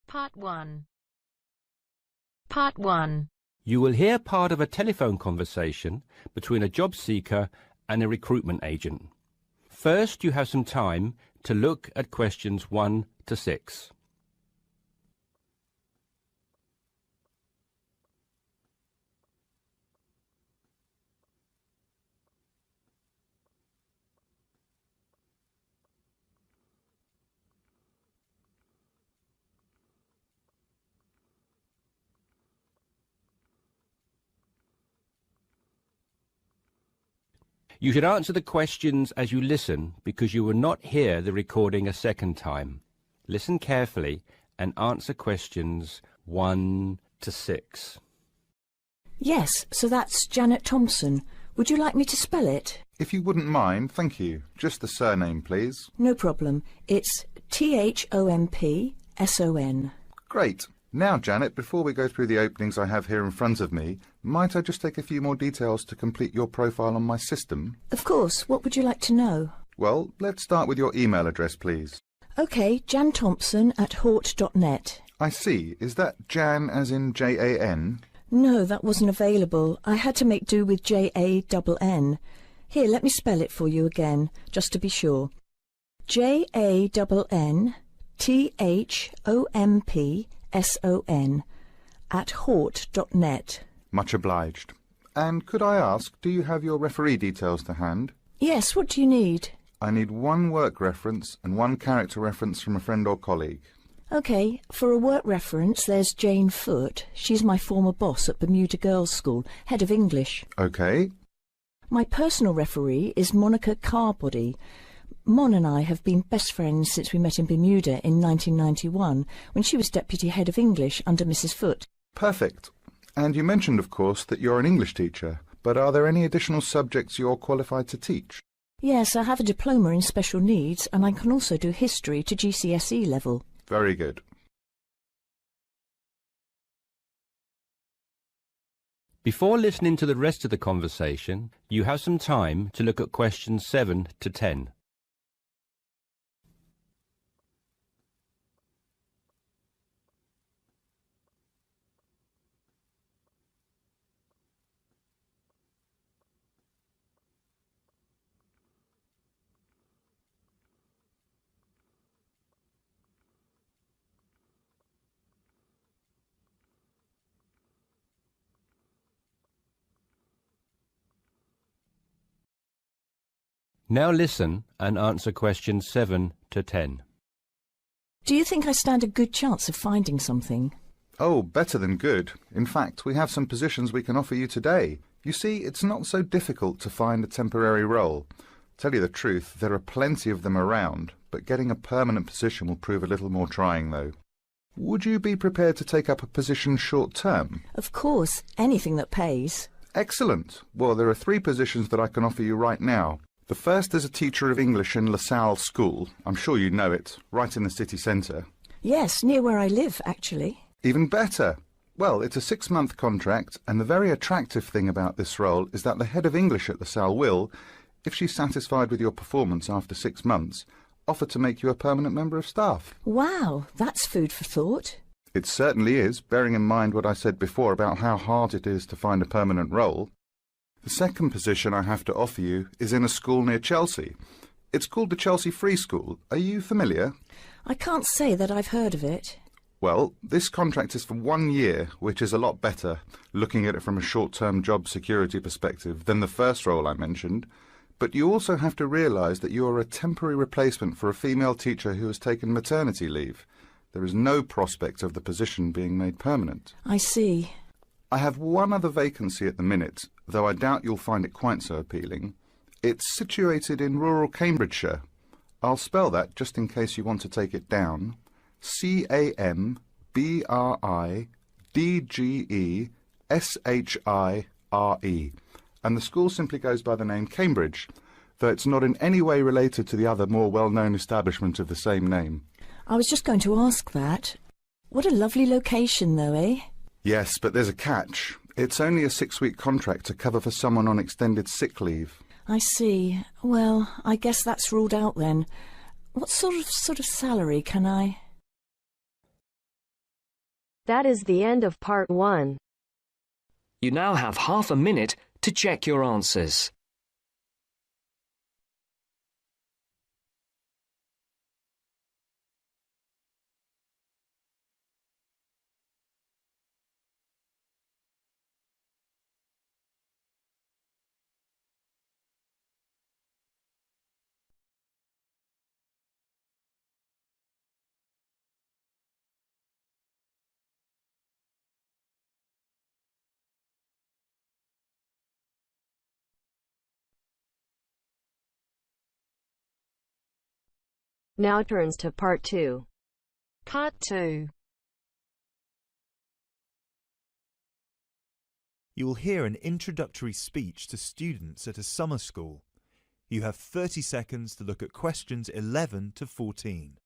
Part 1. Part 1. You will hear part of a telephone conversation between a job seeker and a recruitment agent. First, you have some time to look at questions 1 to 6. You should answer the questions as you listen because you will not hear the recording a second time. Listen carefully and answer questions 1 to 6. Yes, so that's Janet Thompson. Would you like me to spell it? If you wouldn't mind, thank you. Just the surname, please. No problem. It's Thompson. Great. Now, Janet, before we go through the openings I have here in front of me, might I just take a few more details to complete your profile on my system? Of course. What would you like to know? Well, let's start with your email address, please. OK, janthompson@hort.net. I see. Is that Jan as in Jan? No, that wasn't available. I had to make do with Jann. Here, let me spell it for you again, just to be sure. JANNTHOMPSON@hort.net. Much obliged. And could I ask, do you have your referee details to hand? Yes, what do you need? I need one work reference and one character reference from a friend or colleague. OK, for a work reference, there's Jane Foote. She's my former boss at Bermuda Girls' School, head of English. OK. My personal referee is Monica Carbody. Mon and I have been best friends since we met in Bermuda in 1991, when she was deputy head of English under Mrs. Foote. Perfect. And you mentioned, of course, that you're an English teacher, but are there any additional subjects you're qualified to teach? Yes, I have a diploma in special needs, and I can also do history to GCSE level. Very good. Before listening to the rest of the conversation, you have some time to look at questions 7 to 10. Now listen and answer questions 7 to 10. Do you think I stand a good chance of finding something? Oh, better than good. In fact, we have some positions we can offer you today. You see, it's not so difficult to find a temporary role. Tell you the truth, there are plenty of them around, but getting a permanent position will prove a little more trying, though. Would you be prepared to take up a position short-term? Of course, anything that pays. Excellent. Well, there are 3 positions that I can offer you right now. The first is a teacher of English in LaSalle School. I'm sure you know it, right in the city centre. Yes, near where I live, actually. Even better. Well, it's a 6-month contract, and the very attractive thing about this role is that the head of English at LaSalle will, if she's satisfied with your performance after 6 months, offer to make you a permanent member of staff. Wow, that's food for thought. It certainly is, bearing in mind what I said before about how hard it is to find a permanent role. The second position I have to offer you is in a school near Chelsea. It's called the Chelsea Free School. Are you familiar? I can't say that I've heard of it. Well, this contract is for 1 year, which is a lot better, looking at it from a short-term job security perspective, than the first role I mentioned. But you also have to realise that you are a temporary replacement for a female teacher who has taken maternity leave. There is no prospect of the position being made permanent. I see. I have one other vacancy at the minute, though I doubt you'll find it quite so appealing. It's situated in rural Cambridgeshire. I'll spell that just in case you want to take it down. CAMBRIDGESHIRE. And the school simply goes by the name Cambridge, though it's not in any way related to the other more well-known establishment of the same name. I was just going to ask that. What a lovely location, though, eh? Yes, but there's a catch. It's only a 6-week contract to cover for someone on extended sick leave. I see. Well, I guess that's ruled out then. What sort of salary can I... That is the end of part 1. You now have half a minute to check your answers. Now turns to part 2. Part 2. You will hear an introductory speech to students at a summer school. You have 30 seconds to look at questions 11 to 14.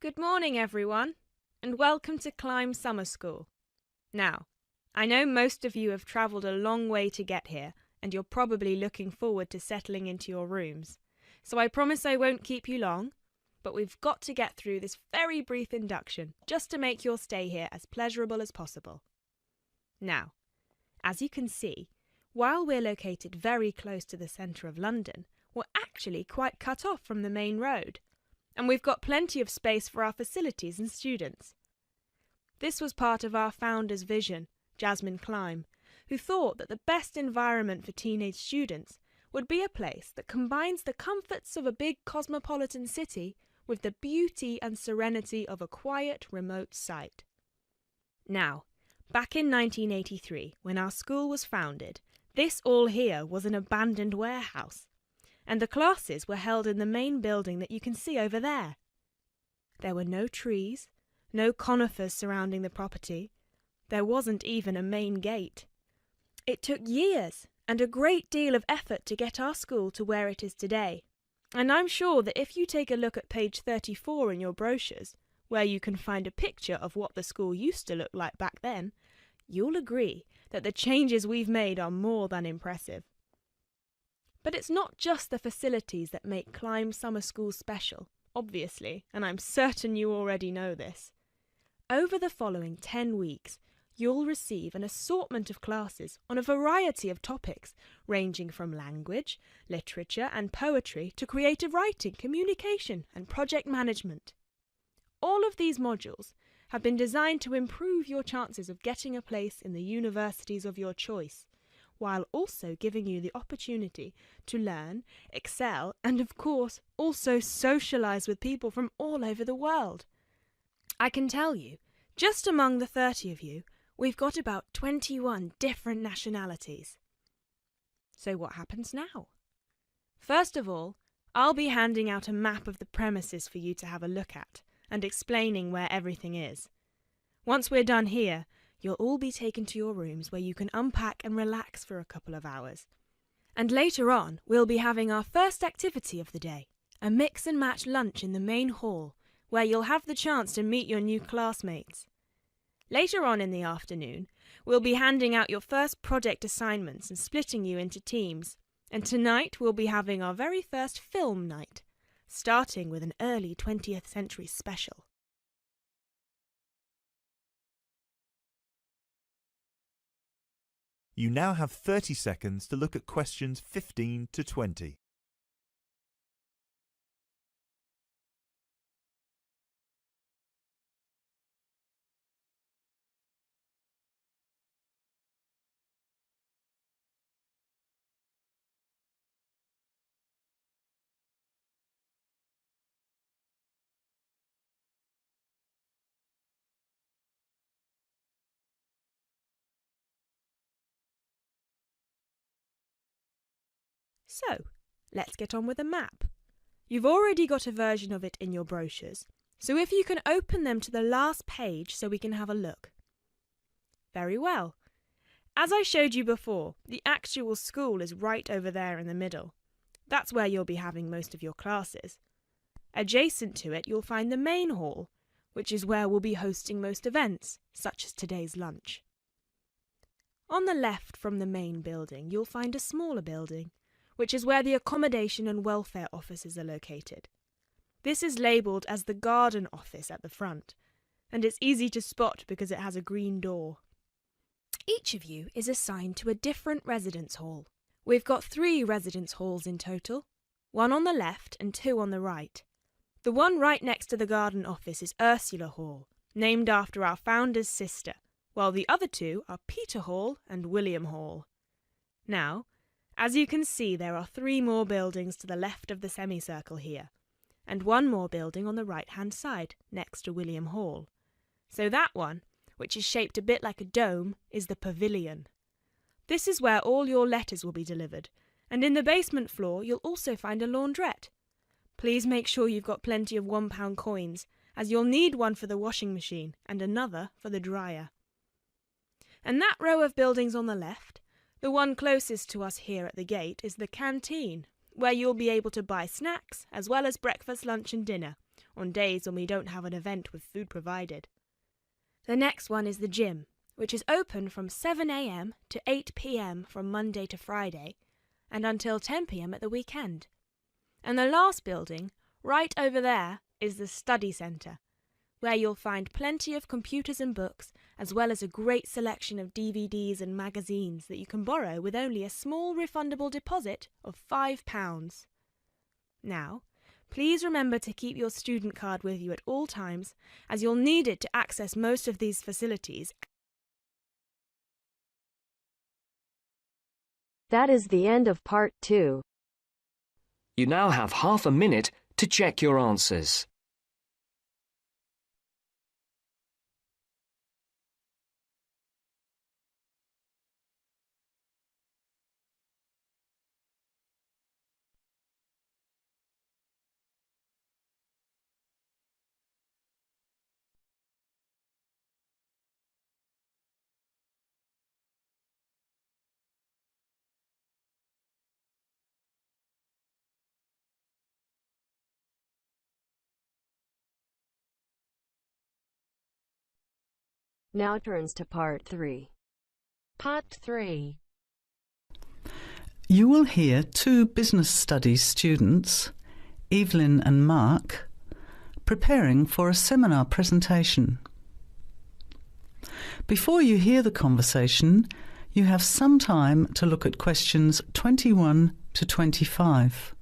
Good morning, everyone, and welcome to Climb Summer School. Now, I know most of you have travelled a long way to get here, and you're probably looking forward to settling into your rooms. So I promise I won't keep you long, but we've got to get through this very brief induction just to make your stay here as pleasurable as possible. Now, as you can see, while we're located very close to the centre of London, we're actually quite cut off from the main road. And we've got plenty of space for our facilities and students. This was part of our founder's vision, Jasmine Climb, who thought that the best environment for teenage students would be a place that combines the comforts of a big cosmopolitan city with the beauty and serenity of a quiet, remote site. Now, back in 1983, when our school was founded, this all here was an abandoned warehouse, and the classes were held in the main building that you can see over there. There were no trees, no conifers surrounding the property. There wasn't even a main gate. It took years and a great deal of effort to get our school to where it is today. And I'm sure that if you take a look at page 34 in your brochures, where you can find a picture of what the school used to look like back then, you'll agree that the changes we've made are more than impressive. But it's not just the facilities that make Climb Summer School special, obviously, and I'm certain you already know this. Over the following 10 weeks, you'll receive an assortment of classes on a variety of topics, ranging from language, literature and poetry to creative writing, communication and project management. All of these modules have been designed to improve your chances of getting a place in the universities of your choice, while also giving you the opportunity to learn, excel, and of course, also socialise with people from all over the world. I can tell you, just among the 30 of you, we've got about 21 different nationalities. So what happens now? First of all, I'll be handing out a map of the premises for you to have a look at, and explaining where everything is. Once we're done here, you'll all be taken to your rooms where you can unpack and relax for a couple of hours. And later on, we'll be having our first activity of the day, a mix and match lunch in the main hall, where you'll have the chance to meet your new classmates. Later on in the afternoon, we'll be handing out your first project assignments and splitting you into teams. And tonight we'll be having our very first film night, starting with an early 20th century special. You now have 30 seconds to look at questions 15 to 20. So, let's get on with the map. You've already got a version of it in your brochures, so if you can open them to the last page so we can have a look. Very well. As I showed you before, the actual school is right over there in the middle. That's where you'll be having most of your classes. Adjacent to it, you'll find the main hall, which is where we'll be hosting most events, such as today's lunch. On the left from the main building, you'll find a smaller building, which is where the accommodation and welfare offices are located. This is labelled as the garden office at the front, and it's easy to spot because it has a green door. Each of you is assigned to a different residence hall. We've got 3 residence halls in total, 1 on the left and 2 on the right. The one right next to the garden office is Ursula Hall, named after our founder's sister, while the other 2 are Peter Hall and William Hall. Now, as you can see, there are 3 more buildings to the left of the semicircle here, and 1 more building on the right-hand side, next to William Hall. So that one, which is shaped a bit like a dome, is the pavilion. This is where all your letters will be delivered, and in the basement floor you'll also find a laundrette. Please make sure you've got plenty of £1 coins, as you'll need one for the washing machine and another for the dryer. And that row of buildings on the left, the one closest to us here at the gate, is the canteen, where you'll be able to buy snacks as well as breakfast, lunch and dinner, on days when we don't have an event with food provided. The next one is the gym, which is open from 7 a.m. to 8 p.m. from Monday to Friday, and until 10 p.m. at the weekend. And the last building, right over there, is the study centre, where you'll find plenty of computers and books, as well as a great selection of DVDs and magazines that you can borrow with only a small refundable deposit of £5. Now, please remember to keep your student card with you at all times, as you'll need it to access most of these facilities. That is the end of part 2. You now have half a minute to check your answers. Now turns to part 3. Part 3. You will hear 2 business studies students, Evelyn and Mark, preparing for a seminar presentation. Before you hear the conversation, you have some time to look at questions 21 to 25.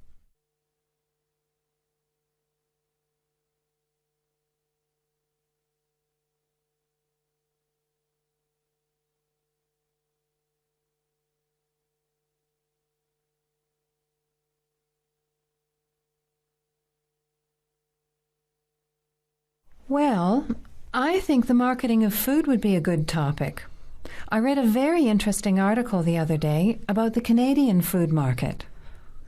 Well, I think the marketing of food would be a good topic. I read a very interesting article the other day about the Canadian food market.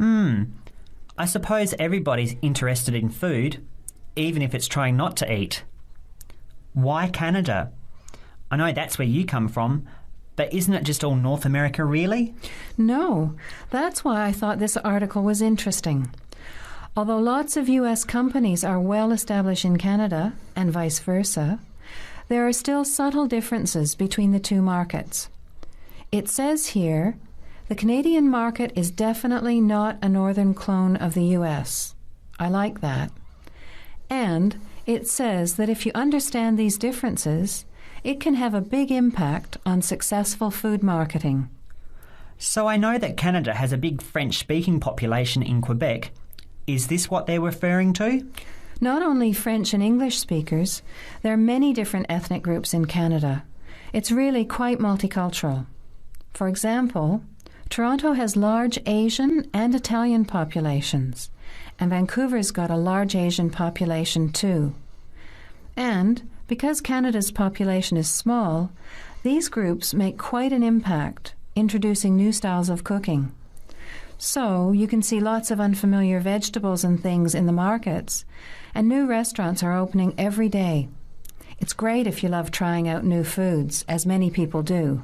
I suppose everybody's interested in food, even if it's trying not to eat. Why Canada? I know that's where you come from, but isn't it just all North America, really? No, that's why I thought this article was interesting. Although lots of US companies are well established in Canada, and vice versa, there are still subtle differences between the 2 markets. It says here, the Canadian market is definitely not a northern clone of the US. I like that. And it says that if you understand these differences, it can have a big impact on successful food marketing. So I know that Canada has a big French-speaking population in Quebec. Is this what they're referring to? Not only French and English speakers, there are many different ethnic groups in Canada. It's really quite multicultural. For example, Toronto has large Asian and Italian populations, and Vancouver's got a large Asian population too. And because Canada's population is small, these groups make quite an impact, introducing new styles of cooking. So you can see lots of unfamiliar vegetables and things in the markets, and new restaurants are opening every day. It's great if you love trying out new foods, as many people do.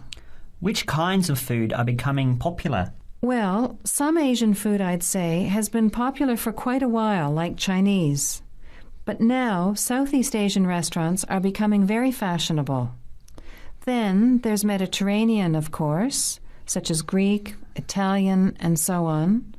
Which kinds of food are becoming popular? Well, some Asian food, I'd say, has been popular for quite a while, like Chinese. But now, Southeast Asian restaurants are becoming very fashionable. Then there's Mediterranean, of course, such as Greek, Italian, and so on.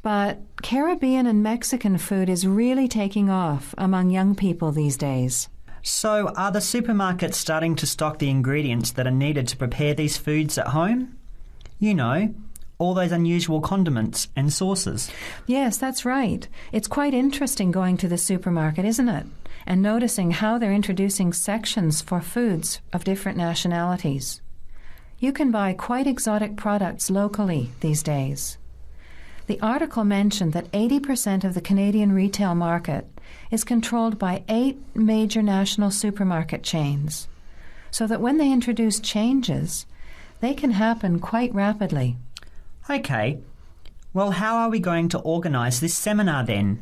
But Caribbean and Mexican food is really taking off among young people these days. So are the supermarkets starting to stock the ingredients that are needed to prepare these foods at home? You know, all those unusual condiments and sauces. Yes, that's right. It's quite interesting going to the supermarket, isn't it? And noticing how they're introducing sections for foods of different nationalities. You can buy quite exotic products locally these days. The article mentioned that 80% of the Canadian retail market is controlled by 8 major national supermarket chains, so that when they introduce changes, they can happen quite rapidly. OK. Well, how are we going to organise this seminar then?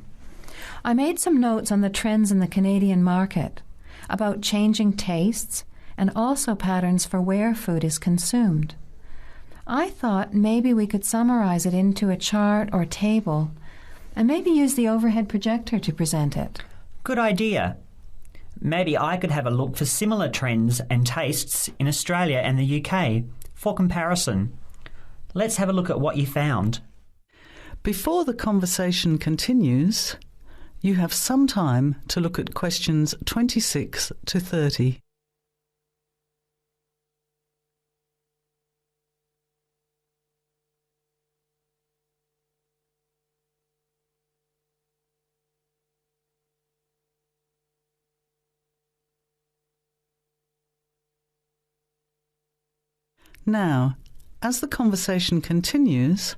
I made some notes on the trends in the Canadian market, about changing tastes and also patterns for where food is consumed. I thought maybe we could summarize it into a chart or table and maybe use the overhead projector to present it. Good idea. Maybe I could have a look for similar trends and tastes in Australia and the UK for comparison. Let's have a look at what you found. Before the conversation continues, you have some time to look at questions 26 to 30. Now, as the conversation continues,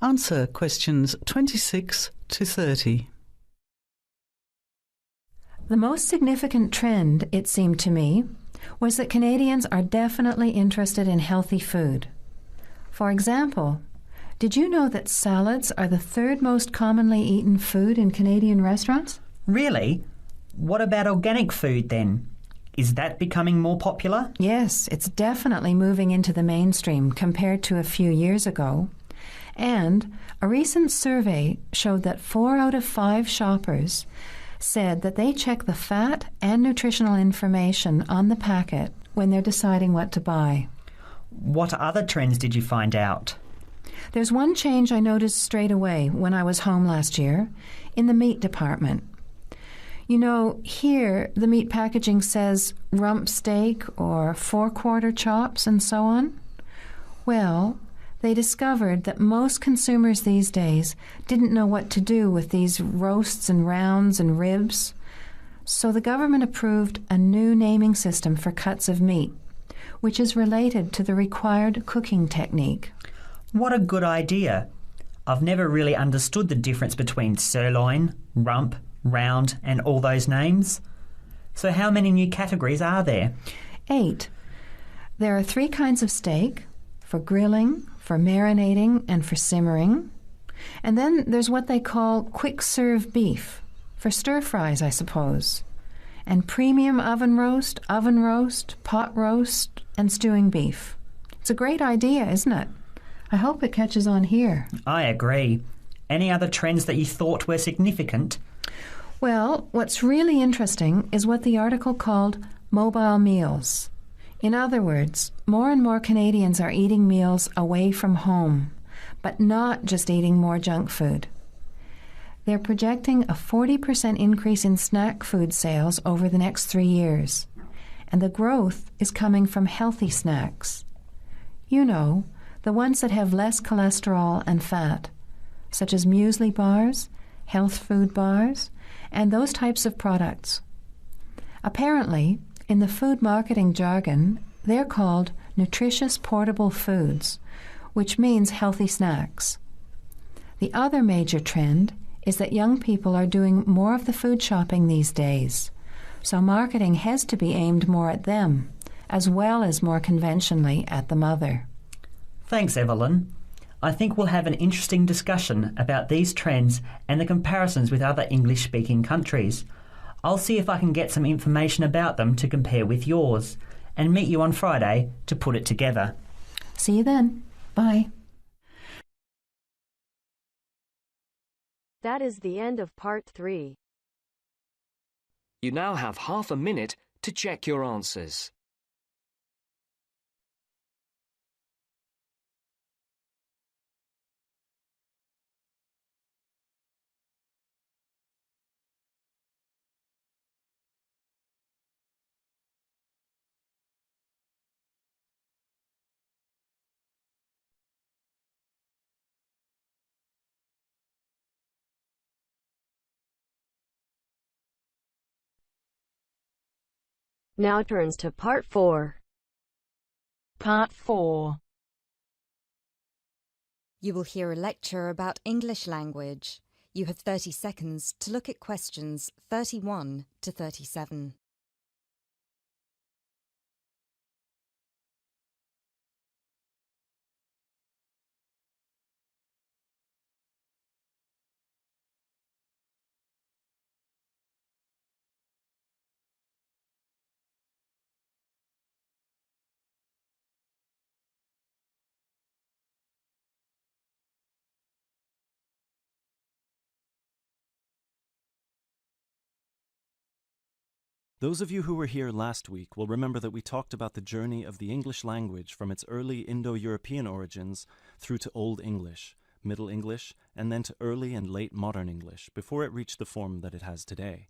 answer questions 26 to 30. The most significant trend, it seemed to me, was that Canadians are definitely interested in healthy food. For example, did you know that salads are the 3rd most commonly eaten food in Canadian restaurants? Really? What about organic food then? Is that becoming more popular? Yes, it's definitely moving into the mainstream compared to a few years ago. And a recent survey showed that 4 out of 5 shoppers said that they check the fat and nutritional information on the packet when they're deciding what to buy. What other trends did you find out? There's one change I noticed straight away when I was home last year in the meat department. You know, here the meat packaging says rump steak or 4-quarter chops and so on. Well, they discovered that most consumers these days didn't know what to do with these roasts and rounds and ribs. So the government approved a new naming system for cuts of meat, which is related to the required cooking technique. What a good idea. I've never really understood the difference between sirloin, rump, round and all those names. So how many new categories are there? 8. There are 3 kinds of steak, for grilling, for marinating, and for simmering. And then there's what they call quick-serve beef, for stir-fries, I suppose. And premium oven roast, pot roast, and stewing beef. It's a great idea, isn't it? I hope it catches on here. I agree. Any other trends that you thought were significant? Well, what's really interesting is what the article called mobile meals. In other words, more and more Canadians are eating meals away from home, but not just eating more junk food. They're projecting a 40% increase in snack food sales over the next 3 years, and the growth is coming from healthy snacks. You know, the ones that have less cholesterol and fat, such as muesli bars, health food bars, and those types of products. Apparently, in the food marketing jargon, they're called nutritious portable foods, which means healthy snacks. The other major trend is that young people are doing more of the food shopping these days, so marketing has to be aimed more at them, as well as more conventionally at the mother. Thanks, Evelyn. I think we'll have an interesting discussion about these trends and the comparisons with other English-speaking countries. I'll see if I can get some information about them to compare with yours and meet you on Friday to put it together. See you then. Bye. That is the end of part 3. You now have half a minute to check your answers. Now turns to part 4. Part 4. You will hear a lecture about English language. You have 30 seconds to look at questions 31 to 37. Those of you who were here last week will remember that we talked about the journey of the English language from its early Indo-European origins through to Old English, Middle English, and then to early and late modern English before it reached the form that it has today.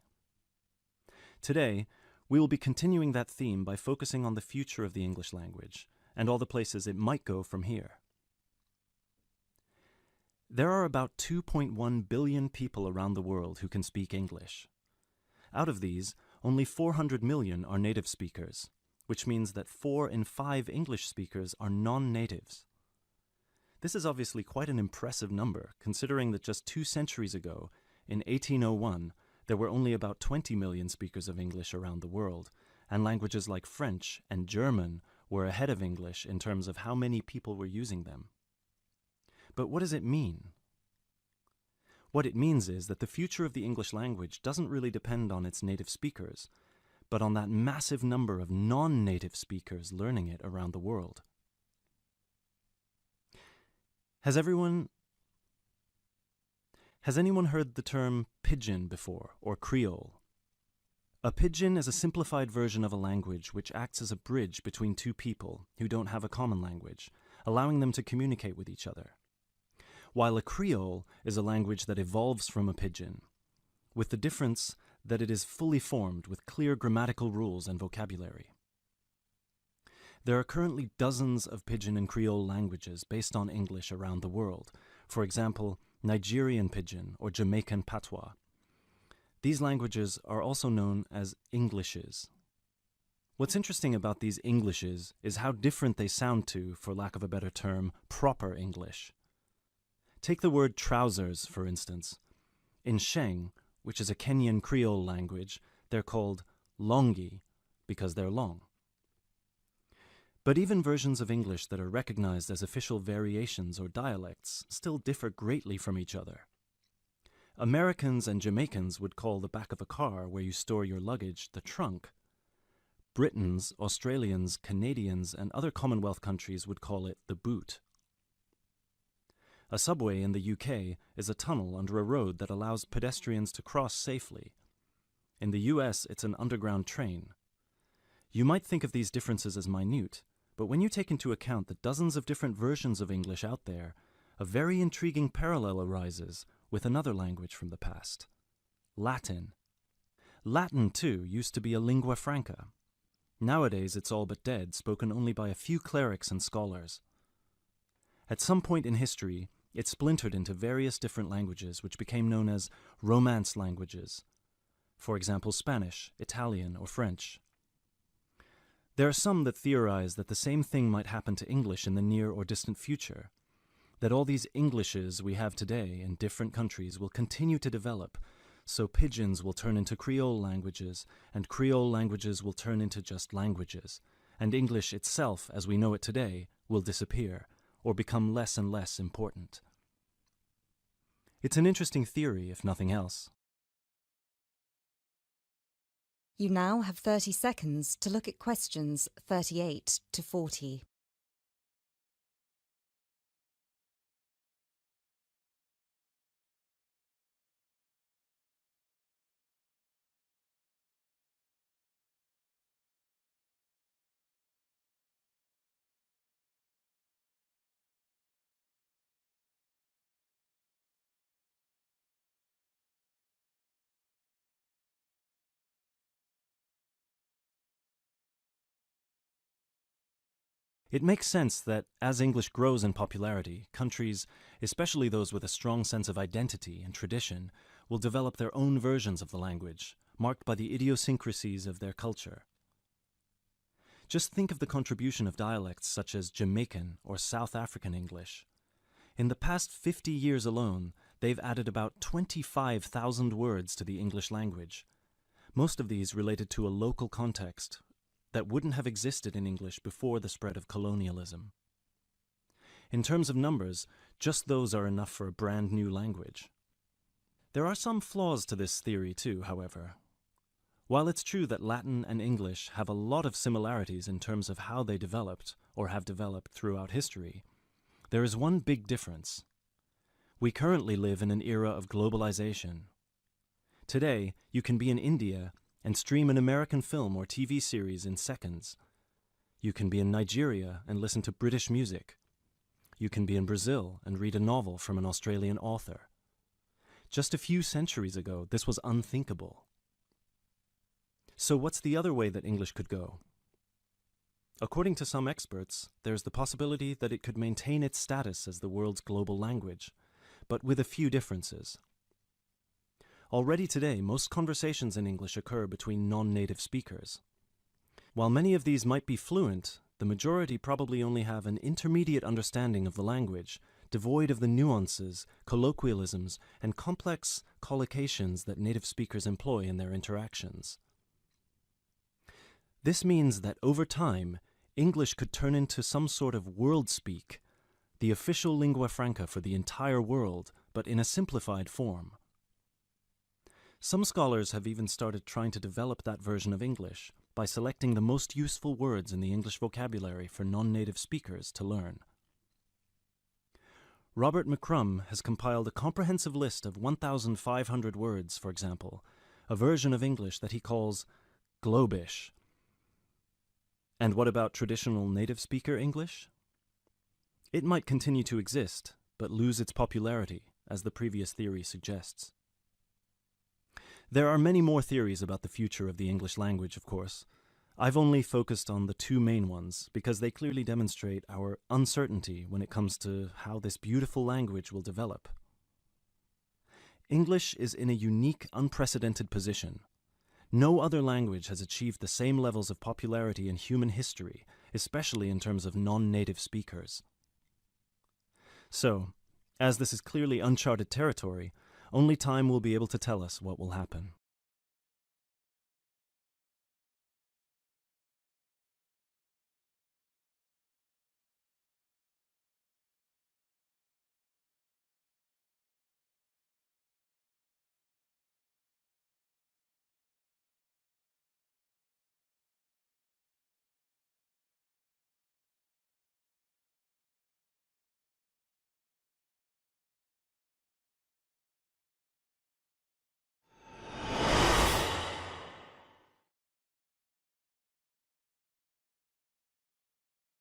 Today, we will be continuing that theme by focusing on the future of the English language and all the places it might go from here. There are about 2.1 billion people around the world who can speak English. Out of these, only 400 million are native speakers, which means that 4 in 5 English speakers are non-natives. This is obviously quite an impressive number, considering that just 2 centuries ago, in 1801, there were only about 20 million speakers of English around the world, and languages like French and German were ahead of English in terms of how many people were using them. But what does it mean? What it means is that the future of the English language doesn't really depend on its native speakers, but on that massive number of non-native speakers learning it around the world. Has anyone heard the term pidgin before, or Creole? A pidgin is a simplified version of a language which acts as a bridge between two people who don't have a common language, allowing them to communicate with each other. While a Creole is a language that evolves from a pidgin, with the difference that it is fully formed with clear grammatical rules and vocabulary. There are currently dozens of pidgin and Creole languages based on English around the world, for example, Nigerian pidgin or Jamaican patois. These languages are also known as Englishes. What's interesting about these Englishes is how different they sound to, for lack of a better term, proper English. Take the word trousers, for instance. In Sheng, which is a Kenyan Creole language, they're called longi because they're long. But even versions of English that are recognized as official variations or dialects still differ greatly from each other. Americans and Jamaicans would call the back of a car where you store your luggage the trunk. Britons, Australians, Canadians, and other Commonwealth countries would call it the boot. A subway in the UK is a tunnel under a road that allows pedestrians to cross safely. In the US, it's an underground train. You might think of these differences as minute, but when you take into account the dozens of different versions of English out there, a very intriguing parallel arises with another language from the past: Latin. Latin, too, used to be a lingua franca. Nowadays, it's all but dead, spoken only by a few clerics and scholars. At some point in history, it splintered into various different languages which became known as Romance languages. For example, Spanish, Italian, or French. There are some that theorize that the same thing might happen to English in the near or distant future, that all these Englishes we have today in different countries will continue to develop, so pidgins will turn into Creole languages, and Creole languages will turn into just languages, and English itself, as we know it today, will disappear, or become less and less important. It's an interesting theory, if nothing else. You now have 30 seconds to look at questions 38 to 40. It makes sense that as English grows in popularity, countries, especially those with a strong sense of identity and tradition, will develop their own versions of the language, marked by the idiosyncrasies of their culture. Just think of the contribution of dialects such as Jamaican or South African English. In the past 50 years alone, they've added about 25,000 words to the English language. Most of these related to a local context that wouldn't have existed in English before the spread of colonialism. In terms of numbers, just those are enough for a brand new language. There are some flaws to this theory too, however. While it's true that Latin and English have a lot of similarities in terms of how they developed, or have developed throughout history, there is one big difference. We currently live in an era of globalization. Today, you can be in India and stream an American film or TV series in seconds. You can be in Nigeria and listen to British music. You can be in Brazil and read a novel from an Australian author. Just a few centuries ago, this was unthinkable. So what's the other way that English could go? According to some experts, there's the possibility that it could maintain its status as the world's global language, but with a few differences. Already today, most conversations in English occur between non-native speakers. While many of these might be fluent, the majority probably only have an intermediate understanding of the language, devoid of the nuances, colloquialisms, and complex collocations that native speakers employ in their interactions. This means that over time, English could turn into some sort of world speak, the official lingua franca for the entire world, but in a simplified form. Some scholars have even started trying to develop that version of English by selecting the most useful words in the English vocabulary for non-native speakers to learn. Robert McCrum has compiled a comprehensive list of 1,500 words, for example, a version of English that he calls Globish. And what about traditional native speaker English? It might continue to exist, but lose its popularity, as the previous theory suggests. There are many more theories about the future of the English language, of course. I've only focused on the two main ones because they clearly demonstrate our uncertainty when it comes to how this beautiful language will develop. English is in a unique, unprecedented position. No other language has achieved the same levels of popularity in human history, especially in terms of non-native speakers. So, as this is clearly uncharted territory, only time will be able to tell us what will happen.